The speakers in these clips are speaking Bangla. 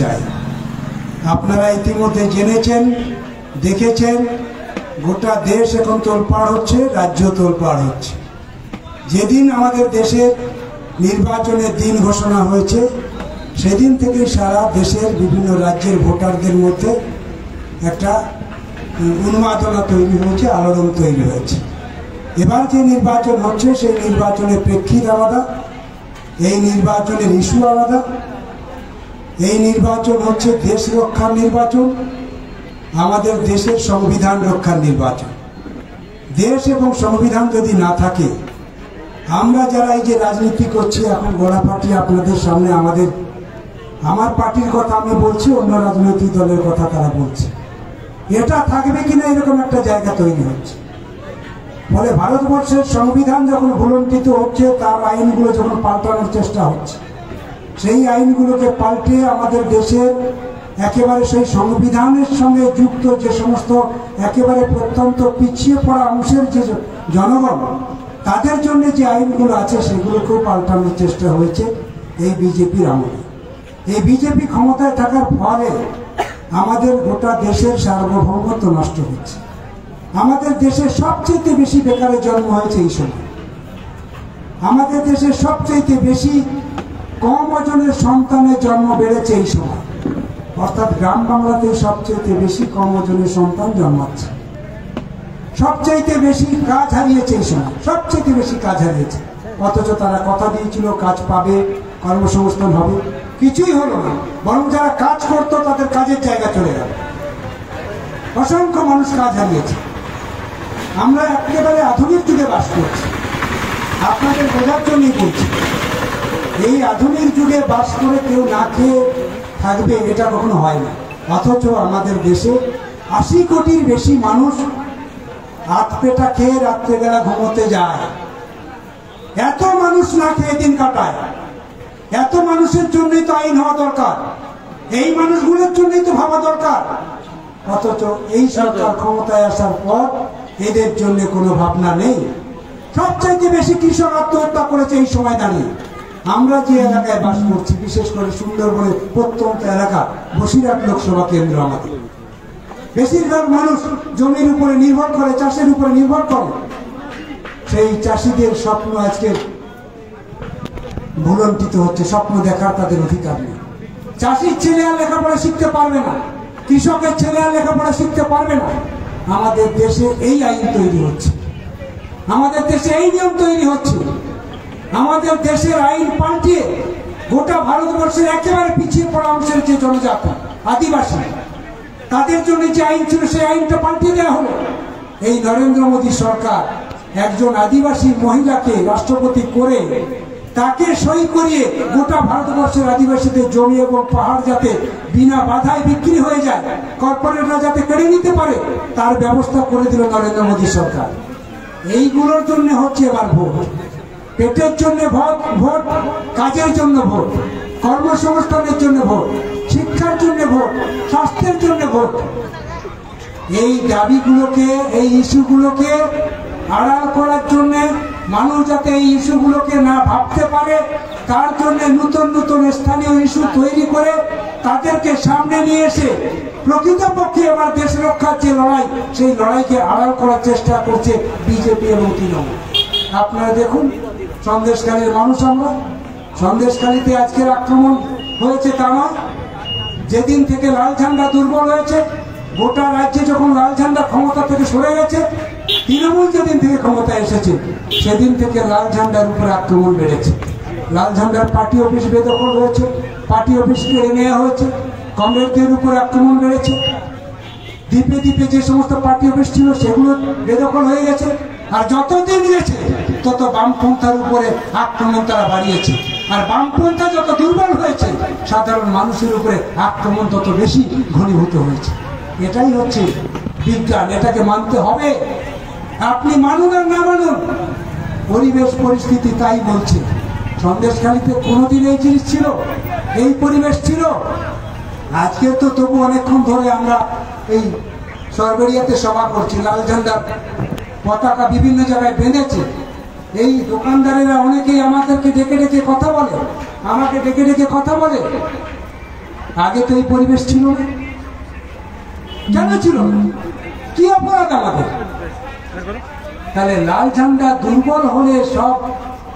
চাই। আপনারা ইতিমধ্যে জেনেছেন, দেখেছেন, গোটা দেশ এখন তোলপাড় হচ্ছে, রাজ্য তোলপাড় হচ্ছে। যেদিন আমাদের দেশের নির্বাচনের দিন ঘোষণা হয়েছে সেদিন থেকে সারা দেশের বিভিন্ন রাজ্যের ভোটারদের মধ্যে একটা উন্মাদনা তৈরি হয়েছে, আলোড়ন তৈরি হয়েছে। এবার যে নির্বাচন হচ্ছে সেই নির্বাচনের প্রেক্ষিত আলাদা, এই নির্বাচনের ইস্যু আলাদা। এই নির্বাচন হচ্ছে দেশ রক্ষার নির্বাচন, আমাদের দেশের সংবিধান রক্ষার নির্বাচন। দেশ এবং সংবিধান যদি না থাকে, আমরা যারা এই যে রাজনীতি করছি এখন গোড়াপাটি আপনাদের সামনে, আমার পার্টির কথা আমি বলছি, অন্য রাজনৈতিক দলের কথা তারা বলছে, এটা থাকবে কিনা এরকম একটা জায়গা তৈরি হচ্ছে। ফলে ভারতবর্ষের সংবিধান যখন ভুলণ্ঠিত হচ্ছে, তার আইনগুলো যখন পাল্টানোর চেষ্টা হচ্ছে, সেই আইনগুলোকে পাল্টে আমাদের দেশের একেবারে সেই সংবিধানের সঙ্গে যুক্ত যে সমস্ত একেবারে প্রত্যন্ত পিছিয়ে পড়া অংশের যে জনগণ, তাদের জন্য যে আইনগুলো আছে সেগুলোকেও পাল্টানোর চেষ্টা হয়েছে এই বিজেপির আমলে। এই বিজেপি ক্ষমতায় থাকার ফলে আমাদের গোটা দেশের সার্বভৌমত্ব নষ্ট হচ্ছে। আমাদের দেশে সবচেয়ে বেশি বেকারের জন্ম হয়েছে এই সময়। আমাদের দেশে সবচেয়ে বেশি কম ওজনের সন্তানের জন্ম বেড়েছে এই সময়। অর্থাৎ গ্রাম বাংলাতে সবচেয়ে বেশি কম ওজনের সন্তান জন্মাচ্ছে। সবচাইতে বেশি কাজ হারিয়েছে এই সময়, সবচেয়ে বেশি কাজ হারিয়েছে। অথচ তারা কথা দিয়েছিল কাজ পাবে, কর্মসংস্থান হবে, কিছুই হলো না। বরং যারা কাজ করতো তাদের কাজের জায়গা চলে গেল। অসংখ্য মানুষ কাজ হারিয়েছে। আমরা একেবারে আধুনিক যুগে বাস করছি, আপনাদের বোঝার জন্যই বলছি। এই আধুনিক যুগে বাস করে কেউ না খেয়ে থাকবে এটা কখনো হয় না। অথচ আমাদের দেশে 80 কোটির বেশি মানুষ হাত পেটা খেয়ে রাত্রেবেলা ঘুমোতে যায়। এত মানুষ না খেয়ে দিন কাটায়। এত মানুষের জন্যই তো আইন হওয়া দরকার, এই মানুষগুলোর জন্যই তো ভাবা দরকার। অথচ এই সরকার ক্ষমতায় আসার পর এদের জন্য কোনো ভাবনা নেই। সবচাইতে বেশি কৃষক আত্মহত্যা করেছে এই সময় দাঁড়িয়ে। আমরা যে এলাকায় বাস করছি, বিশেষ করে সুন্দরবনের প্রত্যন্ত এলাকা, বসিরহাট লোকসভা কেন্দ্র, আমাদের বেশিরভাগ মানুষ জমির উপরে নির্ভর করে, চাষের উপরে নির্ভর করে। সেই চাষিদের স্বপ্ন আজকে ভুলণ্ঠিত হচ্ছে। স্বপ্ন দেখার তাদের অধিকার নেই। চাষির ছেলে আর লেখাপড়া শিখতে পারবে না, কৃষকের ছেলে আর লেখাপড়া শিখতে পারবে না। আমাদের দেশে এই আইন তৈরি হচ্ছে, আমাদের দেশে এই নিয়ম তৈরি হচ্ছে। আমাদের দেশের আইন পাল্টিয়ে গোটা ভারতবর্ষের একেবারে পিছিয়ে পড়া অংশের যে জনজাতি, আদিবাসী, তাদের জন্য যে আইন ছিল সেই আইনটা পাল্টিয়ে দেওয়া হলো। এই নরেন্দ্র মোদী সরকার একজন আদিবাসী মহিলাকে রাষ্ট্রপতি করে তাকে সই করিয়ে গোটা ভারতবর্ষের আদিবাসীদের জমি এবং পাহাড় যাতে বিনা বাধায় বিক্রি হয়ে যায়, কর্পোরেটরা যাতে কেড়ে নিতে পারে, তার ব্যবস্থা করে দিল নরেন্দ্র মোদী সরকার। এইগুলোর জন্য হচ্ছে এবার ভোট। পেটের জন্য ভোট, কাজের জন্য ভোট, কর্মসংস্থানের জন্য ভোট, শিক্ষার জন্য ভোট, স্বাস্থ্যের জন্য ভোট। এই দাবিগুলোকে, এই ইস্যুগুলোকে আড়াল করার জন্য, মানুষ যাতে এই ইস্যুগুলোকে না ভাবতে পারে, তার জন্য নতুন নতুন স্থানীয় ইস্যু তৈরি করে তাদেরকে সামনে নিয়ে এসে প্রকৃতপক্ষে এবার দেশ রক্ষার যে লড়াই, সেই লড়াইকে আড়াল করার চেষ্টা করছে বিজেপি এবং তৃণমূল। আপনারা দেখুন, সন্দেশখালীর মানুষ আমরা, সন্দেশখালীতে আজকের আক্রমণ হয়েছে তা নয়। যেদিন থেকে লাল ঝান্ডা দুর্বল হয়েছে, গোটা রাজ্যে যখন লাল ঝান্ডা ক্ষমতা থেকে সরে গেছে, তৃণমূল যেদিন থেকে ক্ষমতায় এসেছে সেদিন থেকে লাল ঝান্ডার উপরে আক্রমণ বেড়েছে। লাল ঝান্ডার পার্টি অফিস বেদখল হয়েছে, পার্টি অফিস কেড়ে নেওয়া হয়েছে, কংগ্রেসদের উপরে আক্রমণ বেড়েছে। দ্বীপে দ্বীপে যে সমস্ত পার্টি অফিস ছিল সেগুলো বেদখল হয়ে গেছে। আর যত দিন গেছে তত বামপন্থার উপরে আক্রমণ তারা বাড়িয়েছে। আর বামপন্থা যত দুর্বল হয়েছে, সাধারণ মানুষের উপরে আক্রমণ তত বেশি ঘনীভূত হয়েছে। এটাই হচ্ছে বিজ্ঞান, এটাকে মানতে হবে। আপনি মানুন আর না মানুন, পরিবেশ পরিস্থিতি তাই বলছে। সন্দেশখালীতে কোনোদিন এই জিনিস ছিল, এই পরিবেশ ছিল? আজকে তো তবু অনেকক্ষণ ধরে আমরা এই সরবেরিয়াতে সভা করছি, লাল ঝান্ডার পতাকা বিভিন্ন জায়গায় বেঁধেছে। এই দোকানদারেরা অনেকেই আমাদেরকে ডেকে ডেকে কথা বলে, আমাকে ডেকে ডেকে কথা বলে। আগে তো এই পরিবেশ ছিল না। কেন ছিল না? কি অপরাধ আমাদের? তাহলে লাল ঝান্ডা দুর্বল হলে সব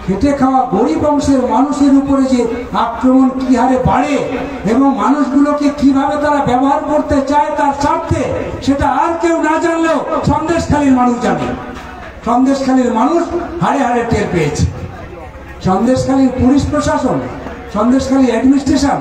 খেটে খাওয়া গরিব অংশের মানুষের উপরে যে আক্রমণ কি হারে বাড়ে এবং মানুষগুলোকে কিভাবে তারা ব্যবহার করতে চায় তার স্বার্থে, সেটা আর কেউ না জানলেও সন্দেশখালীর মানুষ জানে। সন্দেশখালীর মানুষ হাড়ে হাড়ে টের পেয়েছে। সন্দেশখালীর পুলিশ প্রশাসন, সন্দেশখালী অ্যাডমিনিস্ট্রেশন